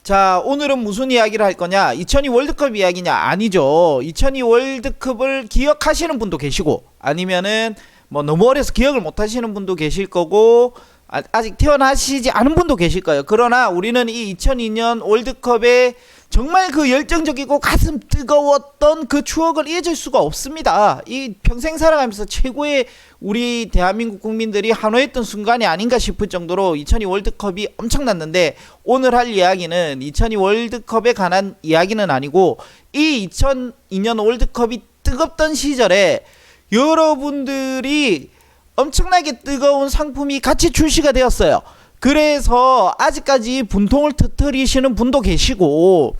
자, 오늘은 무슨 이야기를 할 거냐? 2002 월드컵 이야기냐? 아니죠. 2002 월드컵을 기억하시는 분도 계시고, 아니면은 뭐 너무 어려서 기억을 못 하시는 분도 계실 거고, 아직 태어나시지 않은 분도 계실 거예요. 그러나 우리는 이 2002년 월드컵에 정말 그 열정적이고 가슴 뜨거웠던 그 추억을 잊을 수가 없습니다. 이 평생 살아가면서 최고의 우리 대한민국 국민들이 한호했던 순간이 아닌가 싶을 정도로 2002 월드컵이 엄청났는데, 오늘 할 이야기는 2002 월드컵에 관한 이야기는 아니고, 이 2002년 월드컵이 뜨겁던 시절에 여러분들이 엄청나게 뜨거운 상품이 같이 출시가 되었어요. 그래서 아직까지 분통을 터뜨리시는 분도 계시고,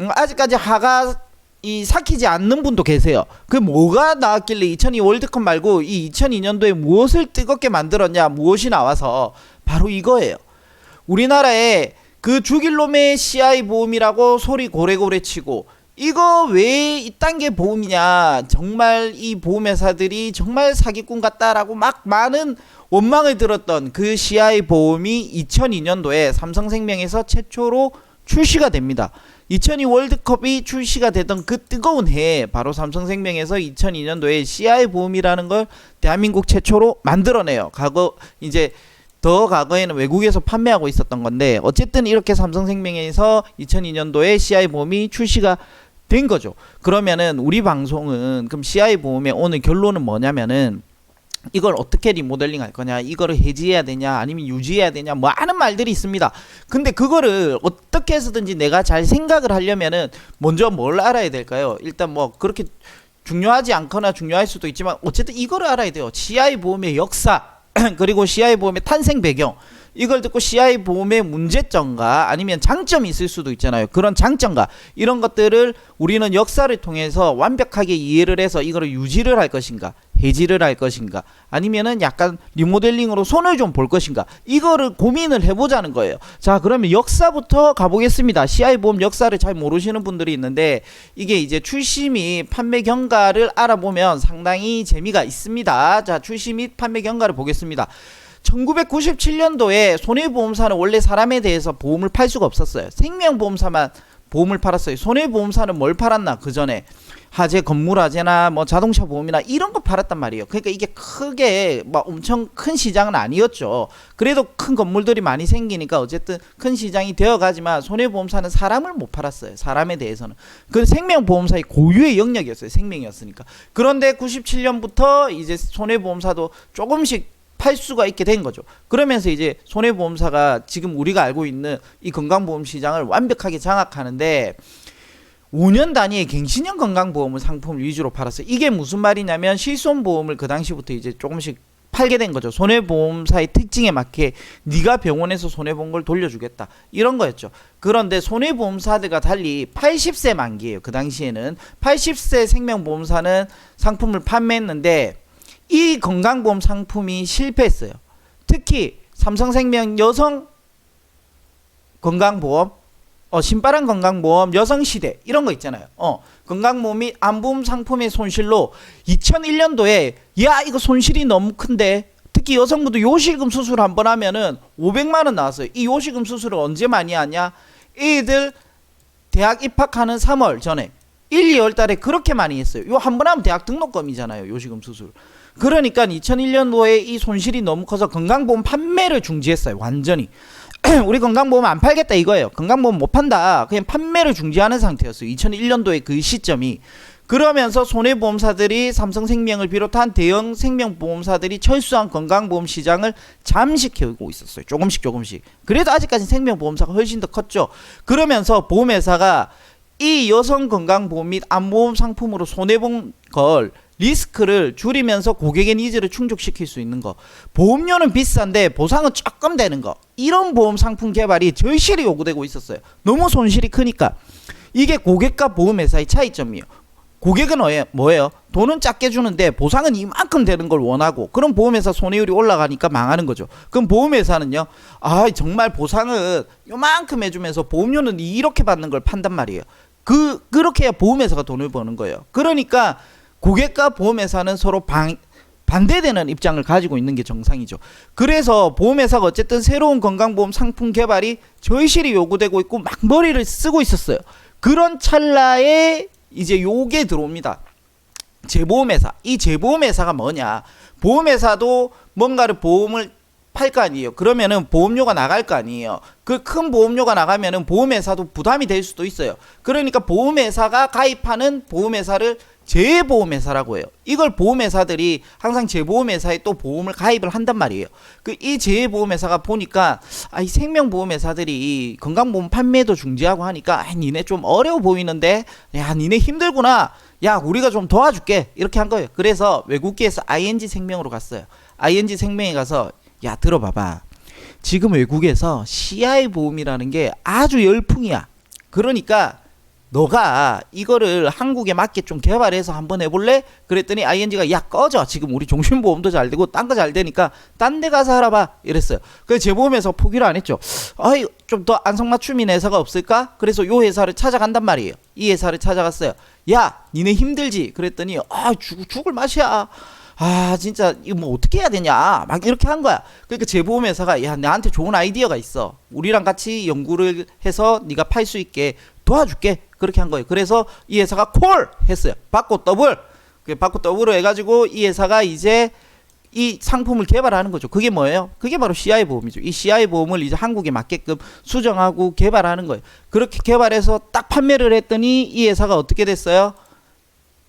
아직까지 화가 삭히지 않는 분도 계세요. 그 뭐가 나왔길래 2002 월드컵 말고 이 2002년도에 무엇을 뜨겁게 만들었냐, 무엇이 나와서 바로 이거예요. 우리나라에 그 죽일 놈의 CI 보험이라고 소리 고래고래 치고, 이거 왜 이딴 게 보험이냐, 정말 이 보험회사들이 정말 사기꾼 같다라고 막 많은 원망을 들었던 그 CI 보험이 2002년도에 삼성생명에서 최초로 출시가 됩니다. 2002 월드컵이 출시가 되던 그 뜨거운 해에 바로 삼성생명에서 2002년도에 CI 보험이라는 걸 대한민국 최초로 만들어내요. 더 과거에는 외국에서 판매하고 있었던 건데, 어쨌든 이렇게 삼성생명에서 2002년도에 CI 보험이 출시가 된 거죠. 그러면은 우리 방송은 그럼 CI 보험의 오늘 결론은 뭐냐면은, 이걸 어떻게 리모델링 할 거냐, 이거를 해지해야 되냐, 아니면 유지해야 되냐, 뭐 하는 말들이 있습니다. 근데 그거를 어떻게 해서든지 내가 잘 생각을 하려면은 먼저 뭘 알아야 될까요? 일단 뭐 그렇게 중요하지 않거나 중요할 수도 있지만 어쨌든 이거를 알아야 돼요. CI 보험의 역사 그리고 CI 보험의 탄생 배경, 이걸 듣고 CI 보험의 문제점과 아니면 장점이 있을 수도 있잖아요. 그런 장점과 이런 것들을 우리는 역사를 통해서 완벽하게 이해를 해서 이거를 유지를 할 것인가, 해지를 할 것인가, 아니면은 약간 리모델링으로 손을 좀 볼 것인가, 이거를 고민을 해보자는 거예요. 자, 그러면 역사부터 가보겠습니다. CI 보험 역사를 잘 모르시는 분들이 있는데, 이게 이제 출시 및 판매 경과를 알아보면 상당히 재미가 있습니다. 자, 출시 및 판매 경과를 보겠습니다. 1997년도에 손해보험사는 원래 사람에 대해서 보험을 팔 수가 없었어요. 생명보험사만 보험을 팔았어요. 손해보험사는 뭘 팔았나? 그 전에 화재, 건물화재나 뭐 자동차 보험이나 이런 거 팔았단 말이에요. 그러니까 이게 크게 막 엄청 큰 시장은 아니었죠. 그래도 큰 건물들이 많이 생기니까 어쨌든 큰 시장이 되어가지만, 손해보험사는 사람을 못 팔았어요. 사람에 대해서는. 그 생명보험사의 고유의 영역이었어요. 생명이었으니까. 그런데 97년부터 이제 손해보험사도 조금씩 팔 수가 있게 된 거죠. 그러면서 이제 손해보험사가 지금 우리가 알고 있는 이 건강보험 시장을 완벽하게 장악하는데, 5년 단위의 갱신형 건강보험을 상품을 위주로 팔았어요. 이게 무슨 말이냐면, 실손보험을 그 당시부터 이제 조금씩 팔게 된 거죠. 손해보험사의 특징에 맞게 네가 병원에서 손해본 걸 돌려주겠다, 이런 거였죠. 그런데 손해보험사들과 달리 80세 만기예요. 그 당시에는 80세 생명보험사는 상품을 판매했는데, 이 건강보험 상품이 실패했어요. 특히 삼성생명 여성 건강보험, 신바람 건강보험, 여성시대 이런 거 있잖아요. 건강보험 및 안보험 상품의 손실로 2001년도에 야, 이거 손실이 너무 큰데, 특히 여성분들 요실금 수술 한번 하면은 500만원 나왔어요. 이 요실금 수술을 언제 많이 하냐? 애들 대학 입학하는 3월 전에 1, 2월 달에 그렇게 많이 했어요. 요 한 번 하면 대학 등록금이잖아요, 요실금 수술. 그러니까 2001년도에 이 손실이 너무 커서 건강보험 판매를 중지했어요. 완전히. 우리 건강보험 안 팔겠다 이거예요. 건강보험 못 판다. 그냥 판매를 중지하는 상태였어요. 2001년도에 그 시점이. 그러면서 손해보험사들이 삼성생명을 비롯한 대형 생명보험사들이 철수한 건강보험 시장을 잠식하고 있었어요. 조금씩. 그래도 아직까지 생명보험사가 훨씬 더 컸죠. 그러면서 보험회사가 이 여성 건강보험 및 안보험 상품으로 손해본 걸 리스크를 줄이면서 고객의 니즈를 충족시킬 수 있는 거, 보험료는 비싼데 보상은 조금 되는 거, 이런 보험 상품 개발이 절실히 요구되고 있었어요. 너무 손실이 크니까. 이게 고객과 보험회사의 차이점이에요. 고객은 뭐예요? 돈은 작게 주는데 보상은 이만큼 되는 걸 원하고, 그럼 보험회사 손해율이 올라가니까 망하는 거죠. 그럼 보험회사는요, 정말 보상은 요만큼 해주면서 보험료는 이렇게 받는 걸 판단 말이에요. 그렇게 해야 보험회사가 돈을 버는 거예요. 그러니까 고객과 보험회사는 서로 반대되는 입장을 가지고 있는 게 정상이죠. 그래서 보험회사가 어쨌든 새로운 건강보험 상품 개발이 절실히 요구되고 있고 막 머리를 쓰고 있었어요. 그런 찰나에 이제 요게 들어옵니다. 재보험회사. 이 재보험회사가 뭐냐? 보험회사도 뭔가를 보험을 팔 거 아니에요. 그러면은 보험료가 나갈 거 아니에요. 그 큰 보험료가 나가면은 보험회사도 부담이 될 수도 있어요. 그러니까 보험회사가 가입하는 보험회사를 재보험회사라고 해요. 이걸 보험회사들이 항상 재보험회사에 또 보험을 가입을 한단 말이에요. 이 재보험회사가 보니까 이 생명보험회사들이 건강보험 판매도 중지하고 하니까 니네 좀 어려워 보이는데 야 니네 힘들구나. 야 우리가 좀 도와줄게. 이렇게 한 거예요. 그래서 외국계에서 ING 생명으로 갔어요. ING 생명에 가서 야 들어봐봐. 지금 외국에서 CI 보험이라는 게 아주 열풍이야. 그러니까 너가 이거를 한국에 맞게 좀 개발해서 한번 해볼래? 그랬더니 ING가 야 꺼져. 지금 우리 종신보험도 잘 되고 딴 거 잘 되니까 딴 데 가서 알아봐. 이랬어요. 그래서 재보험에서 포기를 안 했죠. 좀 더 안성맞춤인 회사가 없을까? 그래서 요 회사를 찾아간단 말이에요. 이 회사를 찾아갔어요. 야 니네 힘들지? 그랬더니 죽을 맛이야. 진짜 이거 뭐 어떻게 해야 되냐 막 이렇게 한 거야. 그러니까 재보험회사가 야 나한테 좋은 아이디어가 있어. 우리랑 같이 연구를 해서 네가 팔 수 있게 도와줄게. 그렇게 한 거예요. 그래서 이 회사가 콜 했어요. 받고 더블. 받고 더블로 해가지고 이 회사가 이제 이 상품을 개발하는 거죠. 그게 뭐예요? 그게 바로 CI 보험이죠. 이 CI 보험을 이제 한국에 맞게끔 수정하고 개발하는 거예요. 그렇게 개발해서 딱 판매를 했더니 이 회사가 어떻게 됐어요?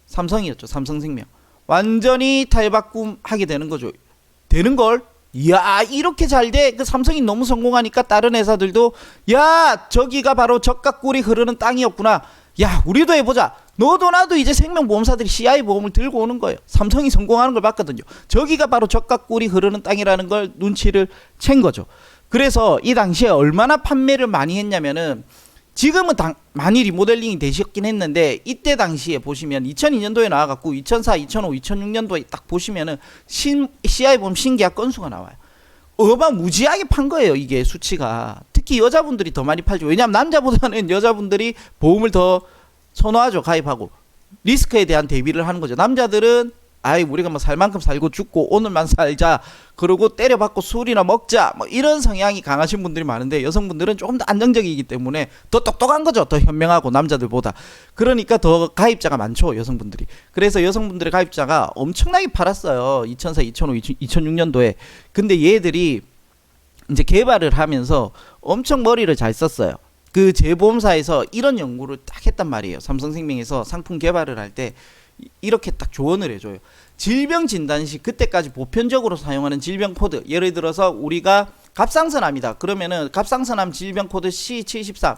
삼성이었죠. 삼성생명. 완전히 탈바꿈하게 되는 거죠. 되는 걸. 이야 이렇게 잘 돼. 그 삼성이 너무 성공하니까 다른 회사들도 야 저기가 바로 적각꿀이 흐르는 땅이었구나. 야 우리도 해보자. 너도 나도 이제 생명보험사들이 CI 보험을 들고 오는 거예요. 삼성이 성공하는 걸 봤거든요. 저기가 바로 적각꿀이 흐르는 땅이라는 걸 눈치를 챈 거죠. 그래서 이 당시에 얼마나 판매를 많이 했냐면은 지금은 많이 리모델링이 되셨긴 했는데 이때 당시에 보시면 2002년도에 나와갖고 2004, 2005, 2006년도에 딱 보시면은 CI 보험 신계약 건수가 나와요. 어마무지하게 판 거예요. 이게 수치가. 특히 여자분들이 더 많이 팔죠. 왜냐하면 남자보다는 여자분들이 보험을 더 선호하죠. 가입하고 리스크에 대한 대비를 하는 거죠. 남자들은 우리가 뭐 살 만큼 살고 죽고 오늘만 살자 그러고 때려받고 술이나 먹자 뭐 이런 성향이 강하신 분들이 많은데 여성분들은 조금 더 안정적이기 때문에 더 똑똑한 거죠. 더 현명하고 남자들보다. 그러니까 더 가입자가 많죠. 여성분들이. 그래서 여성분들의 가입자가 엄청나게 팔았어요. 2004, 2005, 2006년도에. 근데 얘들이 이제 개발을 하면서 엄청 머리를 잘 썼어요. 그 재보험사에서 이런 연구를 딱 했단 말이에요. 삼성생명에서 상품 개발을 할 때 이렇게 딱 조언을 해줘요. 질병 진단 시 그때까지 보편적으로 사용하는 질병 코드, 예를 들어서 우리가 갑상선암이다. 그러면은 갑상선암 질병 코드 C73.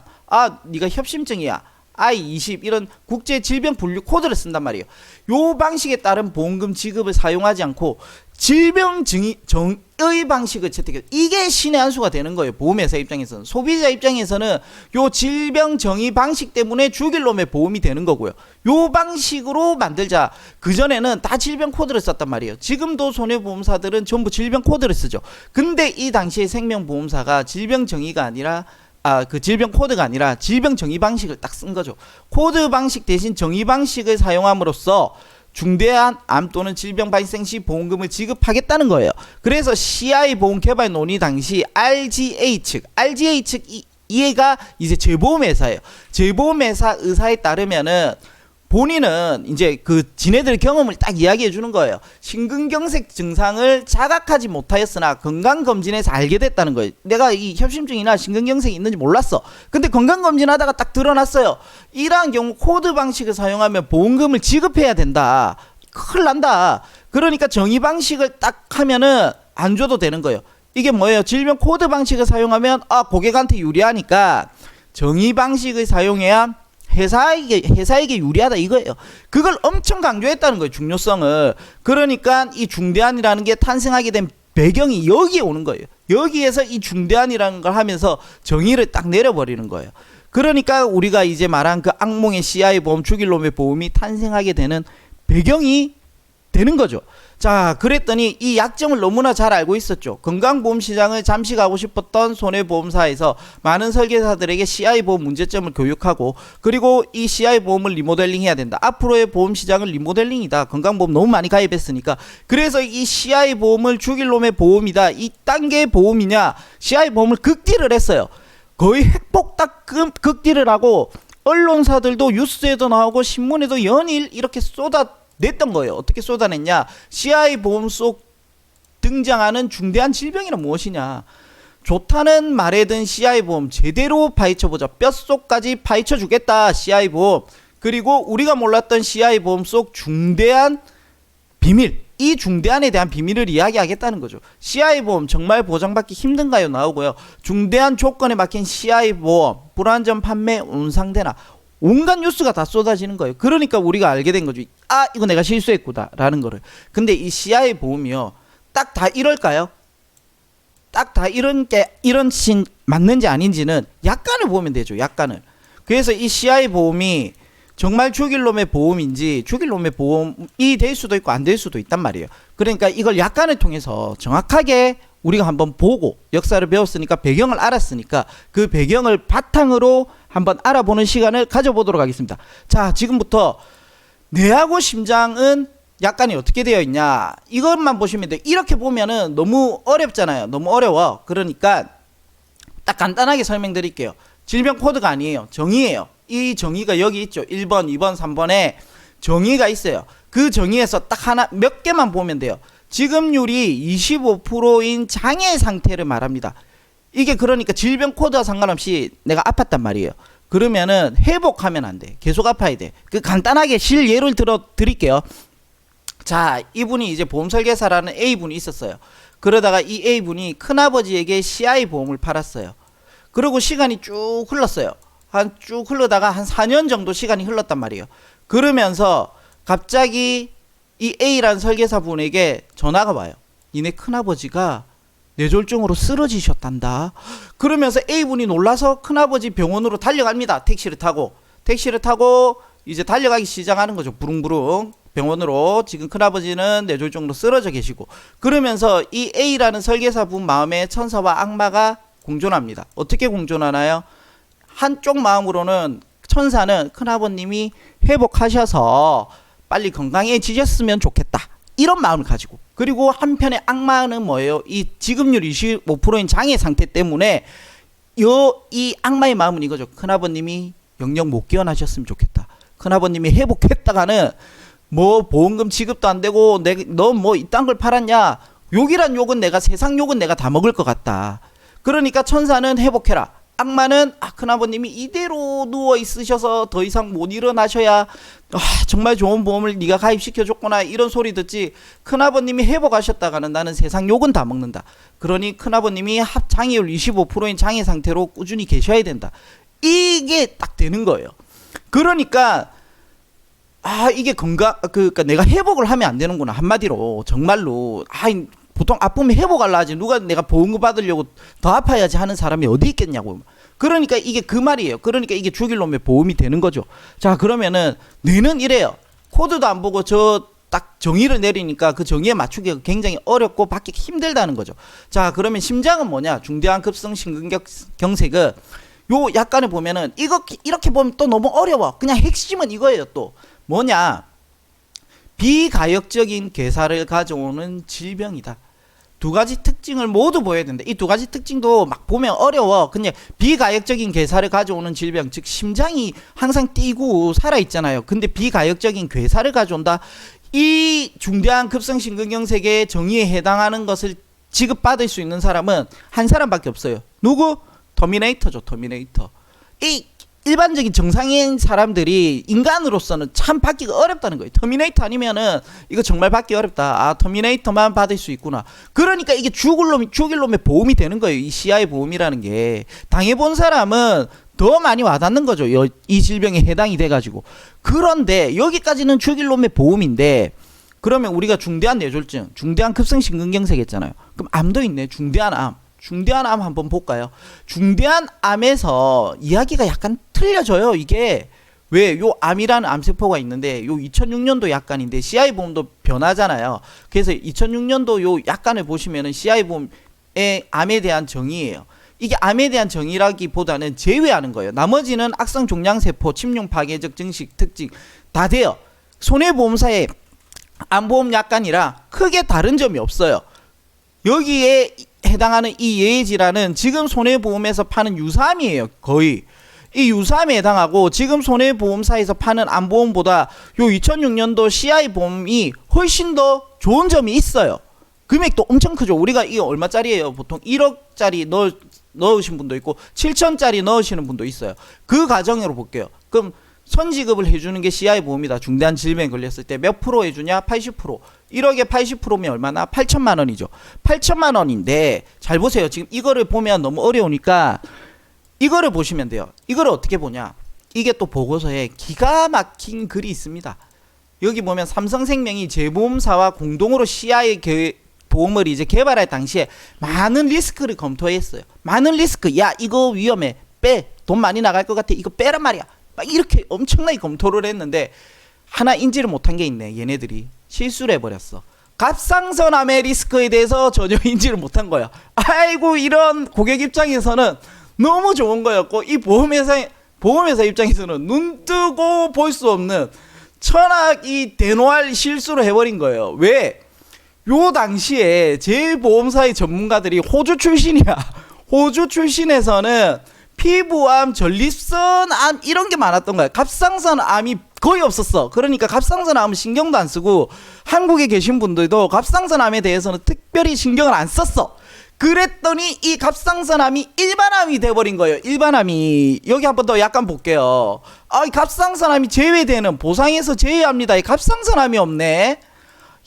네가 협심증이야. I20 이런 국제 질병 분류 코드를 쓴단 말이에요. 요 방식에 따른 보험금 지급을 사용하지 않고 질병 정의 방식을 채택해요. 이게 신의 한 수가 되는 거예요. 보험회사 입장에서는. 소비자 입장에서는 요 질병 정의 방식 때문에 죽일 놈의 보험이 되는 거고요. 요 방식으로 만들자. 그전에는 다 질병 코드를 썼단 말이에요. 지금도 손해보험사들은 전부 질병 코드를 쓰죠. 근데 이 당시에 생명보험사가 질병 정의가 아니라 그 질병 코드가 아니라 질병 정의 방식을 딱 쓴 거죠. 코드 방식 대신 정의 방식을 사용함으로써 중대한 암 또는 질병 발생 시 보험금을 지급하겠다는 거예요. 그래서 CI 보험 개발 논의 당시 RGA 측 이해가 이제 재보험회사예요. 재보험회사 의사에 따르면은 본인은 이제 그 지네들의 경험을 딱 이야기해 주는 거예요. 심근경색 증상을 자각하지 못하였으나 건강검진에서 알게 됐다는 거예요. 내가 이 협심증이나 심근경색이 있는지 몰랐어. 근데 건강검진하다가 딱 드러났어요. 이러한 경우 코드 방식을 사용하면 보험금을 지급해야 된다. 큰일 난다. 그러니까 정의 방식을 딱 하면은 안 줘도 되는 거예요. 이게 뭐예요? 질병 코드 방식을 사용하면 고객한테 유리하니까 정의 방식을 사용해야 회사에게 유리하다 이거예요. 그걸 엄청 강조했다는 거예요. 중요성을. 그러니까 이 중대한이라는 게 탄생하게 된 배경이 여기에 오는 거예요. 여기에서 이 중대한이라는 걸 하면서 정의를 딱 내려버리는 거예요. 그러니까 우리가 이제 말한 그 악몽의 CI 보험, 죽일 놈의 보험이 탄생하게 되는 배경이 되는 거죠. 자, 그랬더니 이 약점을 너무나 잘 알고 있었죠. 건강보험 시장을 잠시 가고 싶었던 손해보험사에서 많은 설계사들에게 CI보험 문제점을 교육하고, 그리고 이 CI보험을 리모델링 해야 된다. 앞으로의 보험 시장은 리모델링이다. 건강보험 너무 많이 가입했으니까. 그래서 이 CI보험을 죽일 놈의 보험이다. 이 단계의 보험이냐, CI보험을 극딜을 했어요. 거의 핵폭딱 극딜을 하고, 언론사들도 뉴스에도 나오고 신문에도 연일 이렇게 쏟아냈던 거예요. 어떻게 쏟아냈냐? CI보험 속 등장하는 중대한 질병이란 무엇이냐? 좋다는 말에 든 CI보험 제대로 파헤쳐보자. 뼛속까지 파헤쳐주겠다. CI보험. 그리고 우리가 몰랐던 CI보험 속 중대한 비밀, 이 중대한에 대한 비밀을 이야기하겠다는 거죠. CI보험 정말 보장받기 힘든가요? 나오고요. 중대한 조건에 막힌 CI보험 불안전 판매 온상대나, 온갖 뉴스가 다 쏟아지는 거예요. 그러니까 우리가 알게 된 거죠. 아, 이거 내가 실수했구나 라는 거를. 근데 이 CI보험이요, 딱 다 이럴까요? 딱 다 이런 신 맞는지 아닌지는 약관을 보면 되죠. 약관을. 그래서 이 CI보험이 정말 죽일 놈의 보험인지 죽일 놈의 보험이 될 수도 있고 안 될 수도 있단 말이에요. 그러니까 이걸 약관을 통해서 정확하게 우리가 한번 보고, 역사를 배웠으니까 배경을 알았으니까 그 배경을 바탕으로 한번 알아보는 시간을 가져보도록 하겠습니다. 자, 지금부터 뇌하고 심장은 약관이 어떻게 되어 있냐, 이것만 보시면 돼요. 이렇게 보면은 너무 어렵잖아요. 너무 어려워. 그러니까 딱 간단하게 설명드릴게요. 질병 코드가 아니에요. 정의예요. 이 정의가 여기 있죠. 1번, 2번, 3번에 정의가 있어요. 그 정의에서 딱 하나, 몇 개만 보면 돼요. 지급률이 25%인 장애 상태를 말합니다. 이게 그러니까 질병 코드와 상관없이 내가 아팠단 말이에요. 그러면은 회복하면 안 돼. 계속 아파야 돼. 그 간단하게 실예를 들어 드릴게요. 자, 이분이 이제 보험설계사라는 A분이 있었어요. 그러다가 이 A분이 큰아버지에게 CI보험을 팔았어요. 그리고 시간이 쭉 흘렀어요. 쭉 흘러다가 한 4년 정도 시간이 흘렀단 말이에요. 그러면서 갑자기 이 A라는 설계사분에게 전화가 와요. 니네 큰아버지가 뇌졸중으로 쓰러지셨단다. 그러면서 A분이 놀라서 큰아버지 병원으로 달려갑니다. 택시를 타고 이제 달려가기 시작하는 거죠. 부릉부릉 병원으로. 지금 큰아버지는 뇌졸중으로 쓰러져 계시고, 그러면서 이 A라는 설계사분 마음에 천사와 악마가 공존합니다. 어떻게 공존하나요? 한쪽 마음으로는 천사는 큰아버님이 회복하셔서 빨리 건강해지셨으면 좋겠다, 이런 마음을 가지고, 그리고 한편의 악마는 뭐예요? 이 지급률 25%인 장애 상태 때문에 이 악마의 마음은 이거죠. 큰아버님이 영영 못 깨어나셨으면 좋겠다. 큰아버님이 회복했다가는 뭐 보험금 지급도 안 되고 너 뭐 이딴 걸 팔았냐, 욕이란 욕은 내가, 세상 욕은 내가 다 먹을 것 같다. 그러니까 천사는 회복해라. 악마는 큰아버님이 이대로 누워 있으셔서 더 이상 못 일어나셔야 정말 좋은 보험을 네가 가입시켜줬구나, 이런 소리 듣지. 큰아버님이 회복하셨다가는 나는 세상 욕은 다 먹는다. 그러니 큰아버님이 장애율 25%인 장애 상태로 꾸준히 계셔야 된다. 이게 딱 되는 거예요. 그러니까 이게 그러니까 내가 회복을 하면 안 되는구나. 한마디로 정말로 보통 아프면 회복하려 하지, 누가 내가 보험금 받으려고 더 아파야지 하는 사람이 어디 있겠냐고. 그러니까 이게 그 말이에요. 그러니까 이게 죽일 놈의 보험이 되는 거죠. 자, 그러면은 뇌는 이래요. 코드도 안 보고 저 딱 정의를 내리니까 그 정의에 맞추기가 굉장히 어렵고 받기 힘들다는 거죠. 자, 그러면 심장은 뭐냐? 중대한 급성 심근경색은 요 약관을 보면은 이렇게 보면 또 너무 어려워. 그냥 핵심은 이거예요. 또 뭐냐? 비가역적인 괴사를 가져오는 질병이다. 두 가지 특징을 모두 보여야 된다. 이 두 가지 특징도 막 보면 어려워. 그냥 비가역적인 괴사를 가져오는 질병, 즉 심장이 항상 뛰고 살아있잖아요. 근데 비가역적인 괴사를 가져온다. 이 중대한 급성심근경색의 정의에 해당하는 것을 지급받을 수 있는 사람은 한 사람밖에 없어요. 누구? 터미네이터죠. 터미네이터. 이 일반적인 정상인 사람들이 인간으로서는 참 받기가 어렵다는 거예요. 터미네이터 아니면은 이거 정말 받기 어렵다. 터미네이터만 받을 수 있구나. 그러니까 이게 죽일 놈의 보험이 되는 거예요. 이 CI 보험이라는 게. 당해본 사람은 더 많이 와닿는 거죠. 이 질병에 해당이 돼가지고. 그런데 여기까지는 죽일 놈의 보험인데, 그러면 우리가 중대한 뇌졸중, 중대한 급성심근경색 했잖아요. 그럼 암도 있네. 중대한 암. 중대한 암 한번 볼까요? 중대한 암에서 이야기가 약간 틀려져요. 이게 왜? 요 암이라는 암세포가 있는데 요 2006년도 약관인데 CI보험도 변하잖아요. 그래서 2006년도 요 약관을 보시면은 CI보험의 암에 대한 정의예요. 이게 암에 대한 정의라기보다는 제외하는 거예요. 나머지는 악성 종양세포, 침용 파괴적 증식 특징 다 돼요. 손해보험사의 암보험 약관이라 크게 다른 점이 없어요. 여기에 해당하는 이 예해질환은 지금 손해보험에서 파는 유사암이에요. 거의. 이 유사암에 해당하고 지금 손해보험사에서 파는 암보험보다 요 2006년도 CI보험이 훨씬 더 좋은 점이 있어요. 금액도 엄청 크죠. 우리가 이게 얼마짜리예요? 보통 1억짜리 넣으신 분도 있고 7천짜리 넣으시는 분도 있어요. 그 가정으로 볼게요. 그럼 선지급을 해주는 게 CI보험이다. 중대한 질병에 걸렸을 때 몇 프로 해주냐? 80%. 1억에 80%면 얼마나? 8천만 원이죠. 8천만 원인데 잘 보세요. 지금 이거를 보면 너무 어려우니까 이거를 보시면 돼요. 이거를 어떻게 보냐? 이게 또 보고서에 기가 막힌 글이 있습니다. 여기 보면 삼성생명이 재보험사와 공동으로 CI 보험을 이제 개발할 당시에 많은 리스크를 검토했어요. 많은 리스크. 야, 이거 위험해. 빼. 돈 많이 나갈 것 같아. 이거 빼란 말이야. 막 이렇게 엄청나게 검토를 했는데 하나 인지를 못한 게 있네. 얘네들이 실수를 해버렸어. 갑상선암의 리스크에 대해서 전혀 인지를 못한 거야. 아이고, 이런 고객 입장에서는 너무 좋은 거였고 이 보험회사 입장에서는 눈 뜨고 볼 수 없는 천하의 대노할 실수를 해버린 거예요. 왜? 요 당시에 제보험사의 전문가들이 호주 출신이야. 호주 출신에서는 피부암, 전립선암 이런 게 많았던 거야. 갑상선암이 거의 없었어. 그러니까 갑상선암은 신경도 안 쓰고 한국에 계신 분들도 갑상선암에 대해서는 특별히 신경을 안 썼어. 그랬더니 이 갑상선암이 일반암이 돼버린 거예요. 일반암이. 여기 한 번 더 약간 볼게요. 이 갑상선암이 제외되는, 보상에서 제외합니다. 이 갑상선암이 없네.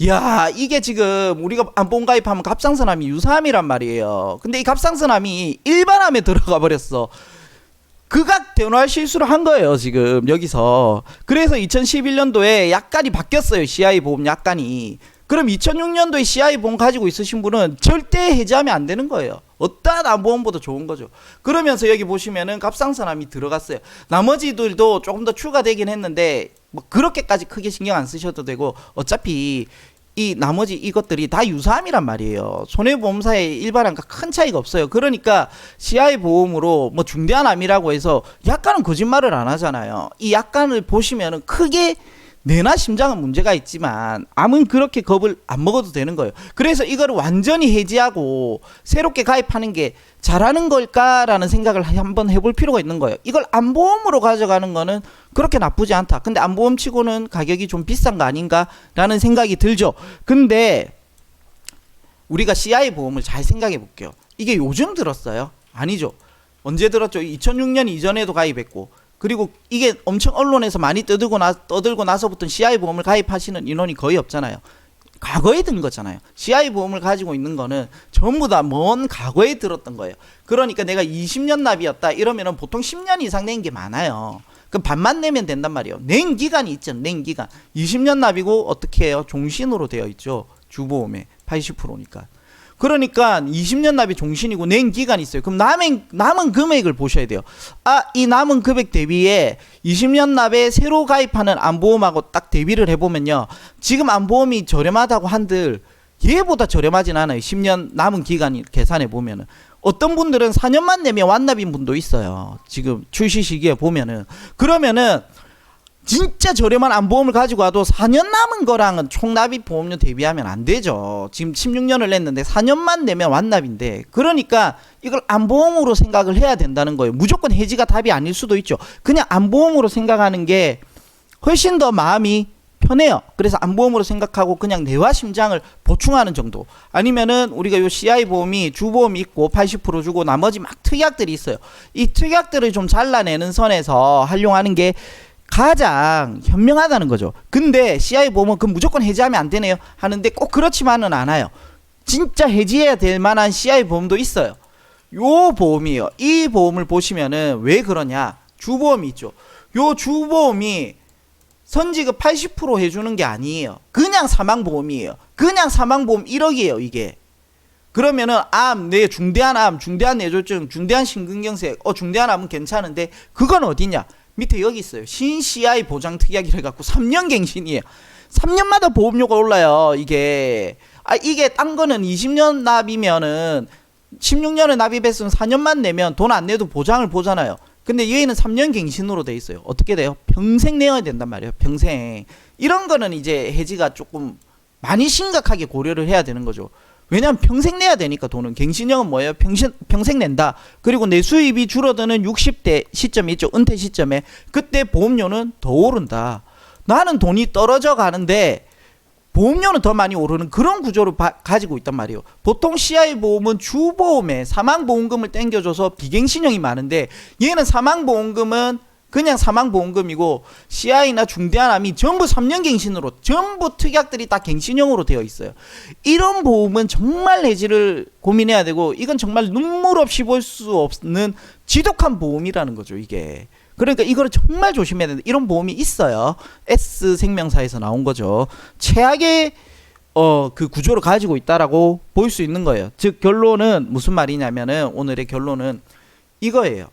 야, 이게 지금 우리가 암보험 가입하면 갑상선암이 유사암이란 말이에요. 근데 이 갑상선암이 일반암에 들어가 버렸어. 극악 대노할 실수를 한 거예요, 지금 여기서. 그래서 2011년도에 약관이 바뀌었어요. CI보험 약관이. 그럼 2006년도에 CI보험 가지고 있으신 분은 절대 해지하면 안 되는 거예요. 어떠한 암보험보다 좋은 거죠. 그러면서 여기 보시면은 갑상선암이 들어갔어요. 나머지들도 조금 더 추가되긴 했는데 뭐 그렇게까지 크게 신경 안 쓰셔도 되고 어차피 이 나머지 이것들이 다 유사암이란 말이에요. 손해보험사의 일반암과 큰 차이가 없어요. 그러니까 CI보험으로 뭐 중대한 암이라고 해서 약간은 거짓말을 안 하잖아요. 이 약간을 보시면은 크게 뇌나 심장은 문제가 있지만 암은 그렇게 겁을 안 먹어도 되는 거예요. 그래서 이거를 완전히 해지하고 새롭게 가입하는 게 잘하는 걸까라는 생각을 한번 해볼 필요가 있는 거예요. 이걸 암보험으로 가져가는 거는 그렇게 나쁘지 않다. 근데 암보험 치고는 가격이 좀 비싼 거 아닌가라는 생각이 들죠. 근데 우리가 CI보험을 잘 생각해 볼게요. 이게 요즘 들었어요? 아니죠. 언제 들었죠? 2006년 이전에도 가입했고, 그리고 이게 엄청 언론에서 많이 떠들고 나서부터 CI보험을 가입하시는 인원이 거의 없잖아요. 과거에 든 거잖아요. CI보험을 가지고 있는 거는 전부 다 먼 과거에 들었던 거예요. 그러니까 내가 20년 납이었다 이러면은 보통 10년 이상 낸 게 많아요. 그럼 반만 내면 된단 말이에요. 낸 기간이 있죠. 낸 기간. 20년 납이고 어떻게 해요? 종신으로 되어 있죠. 주보험에 80%니까. 그러니까 20년 납이 종신이고 낸 기간이 있어요. 그럼 남은 금액을 보셔야 돼요. 이 남은 금액 대비에 20년 납에 새로 가입하는 암보험하고 딱 대비를 해보면요. 지금 암보험이 저렴하다고 한들 얘보다 저렴하진 않아요. 10년 남은 기간이 계산해 보면은. 어떤 분들은 4년만 내면 완납인 분도 있어요. 지금 출시 시기에 보면은. 그러면은 진짜 저렴한 암보험을 가지고 와도 4년 남은 거랑은 총납입 보험료 대비하면 안 되죠. 지금 16년을 냈는데 4년만 내면 완납인데, 그러니까 이걸 암보험으로 생각을 해야 된다는 거예요. 무조건 해지가 답이 아닐 수도 있죠. 그냥 암보험으로 생각하는 게 훨씬 더 마음이 편해요. 그래서 암보험으로 생각하고 그냥 뇌와 심장을 보충하는 정도. 아니면은 우리가 요 CI보험이 주보험이 있고 80% 주고 나머지 막 특약들이 있어요. 이 특약들을 좀 잘라내는 선에서 활용하는 게 가장 현명하다는 거죠. 근데 CI보험은 그럼 무조건 해지하면 안 되네요 하는데 꼭 그렇지만은 않아요. 진짜 해지해야 될 만한 CI보험도 있어요. 요 보험이에요. 이 보험을 보시면은 왜 그러냐. 주보험이 있죠. 요 주보험이 선지급 80% 해주는 게 아니에요. 그냥 사망보험이에요. 그냥 사망보험 1억이에요 이게. 그러면은 내 중대한 암, 중대한 뇌졸중, 중대한 심근경색, 중대한 암은 괜찮은데 그건 어디냐? 밑에 여기 있어요. 신CI 보장 특약이라 해갖고 3년 갱신이에요. 3년마다 보험료가 올라요. 이게 딴 거는 20년 납이면은 16년에 납입했으면 4년만 내면 돈 안 내도 보장을 보잖아요. 근데 얘는 3년 갱신으로 돼 있어요. 어떻게 돼요? 평생 내야 된단 말이에요. 평생. 이런 거는 이제 해지가 조금 많이 심각하게 고려를 해야 되는 거죠. 왜냐면 평생 내야 되니까 돈은. 갱신형은 뭐예요? 평생 낸다. 그리고 내 수입이 줄어드는 60대 시점이 있죠. 은퇴 시점에. 그때 보험료는 더 오른다. 나는 돈이 떨어져 가는데 보험료는 더 많이 오르는 그런 구조를 가지고 있단 말이에요. 보통 CI 보험은 주보험에 사망보험금을 땡겨줘서 비갱신형이 많은데 얘는 사망보험금은 그냥 사망보험금이고 CI나 중대한 암이 전부 3년 갱신으로 전부 특약들이 다 갱신형으로 되어 있어요. 이런 보험은 정말 해지를 고민해야 되고 이건 정말 눈물 없이 볼 수 없는 지독한 보험이라는 거죠. 이게. 그러니까 이거를 정말 조심해야 된다. 이런 보험이 있어요. S생명사에서 나온 거죠. 최악의 그 구조를 가지고 있다라고 볼 수 있는 거예요. 즉 결론은 무슨 말이냐면은 오늘의 결론은 이거예요.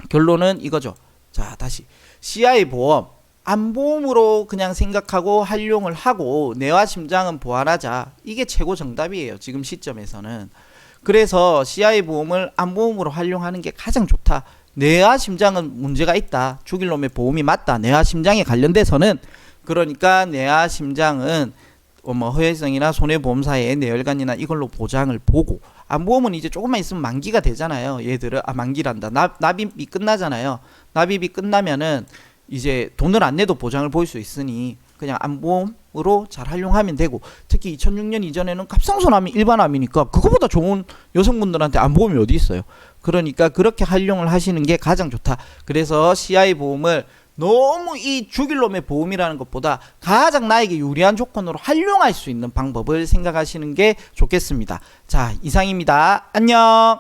결론은 이거죠. 자, 다시 CI 보험 암보험으로 그냥 생각하고 활용을 하고 뇌와 심장은 보완하자. 이게 최고 정답이에요. 지금 시점에서는. 그래서 CI 보험을 암보험으로 활용하는 게 가장 좋다. 뇌와 심장은 문제가 있다. 죽일 놈의 보험이 맞다. 뇌와 심장에 관련돼서는. 그러니까 뇌와 심장은 뭐 허위성이나 손해보험사의 뇌혈관이나 이걸로 보장을 보고, 암보험은 이제 조금만 있으면 만기가 되잖아요. 얘들은 만기란다. 납입이 끝나잖아요. 납입이 끝나면은 이제 돈을 안 내도 보장을 볼 수 있으니 그냥 암보험으로 잘 활용하면 되고, 특히 2006년 이전에는 갑상선암이 일반암이니까 그거보다 좋은 여성분들한테 암보험이 어디 있어요. 그러니까 그렇게 활용을 하시는 게 가장 좋다. 그래서 CI 보험을 너무 이 죽일 놈의 보험이라는 것보다 가장 나에게 유리한 조건으로 활용할 수 있는 방법을 생각하시는 게 좋겠습니다. 자, 이상입니다. 안녕.